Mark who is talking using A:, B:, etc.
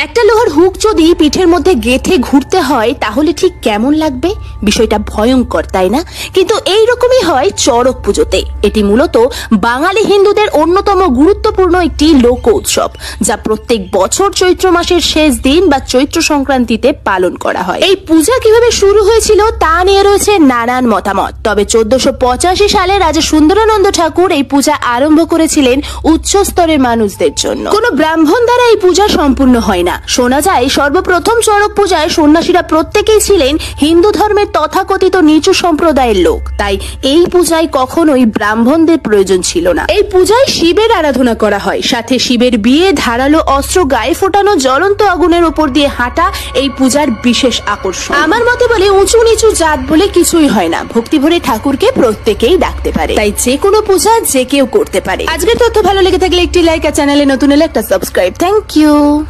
A: একটা লোহার হুক যদি পিঠের মধ্যে গেঁথে ঘুরতে হয় তাহলে ঠিক কেমন লাগবে? বিষয়টা ভয়ঙ্কর, তাই না? কিন্তু এই রকমই হয় চড়ক পুজোতে। এটি মূলত বাঙালি হিন্দুদের অন্যতম গুরুত্বপূর্ণ একটি লোক উৎসব, যা প্রত্যেক বছর চৈত্র মাসের শেষ দিন বা চৈত্র সংক্রান্তিতে পালন করা হয়। এই পূজা কিভাবে শুরু হয়েছিল তা নিয়ে রয়েছে নানান মতামত। তবে 1485 সালে রাজা সুন্দরানন্দ ঠাকুর এই পূজা আরম্ভ করেছিলেন উচ্চ স্তরের মানুষদের জন্য। কোনো ব্রাহ্মণ দ্বারা এই পূজা সম্পূর্ণ হয় না। শোনা যায় সর্বপ্রথম চড়ক পূজায় সন্ন্যাসীরা প্রত্যেকেই ছিলেন হিন্দু ধর্মের তথাকথিত নিচু সম্প্রদায়ের লোক, তাই এই পূজায় কখনোই ব্রাহ্মণদের প্রয়োজন ছিল না। এই পূজায় শিবের আরাধনা করা হয়, সাথে শিবের বিয়ে, ধারালো অস্ত্র, গায়ে ফোটানো জ্বলন্ত আগুনের উপর দিয়ে হাঁটা এই পূজার বিশেষ আকর্ষণ। আমার মতে বলে উঁচু নিচু জাত বলে কিছুই হয় না, ভক্তি ভরে ঠাকুরকে প্রত্যেকেই ডাকতে পারে। তাই যে কোনো পূজা যে কেউ করতে পারে। আজকের তথ্য ভালো লেগে থাকলে একটি লাইক, আর চ্যানেলে নতুন হলে একটা সাবস্ক্রাইব। Thank you.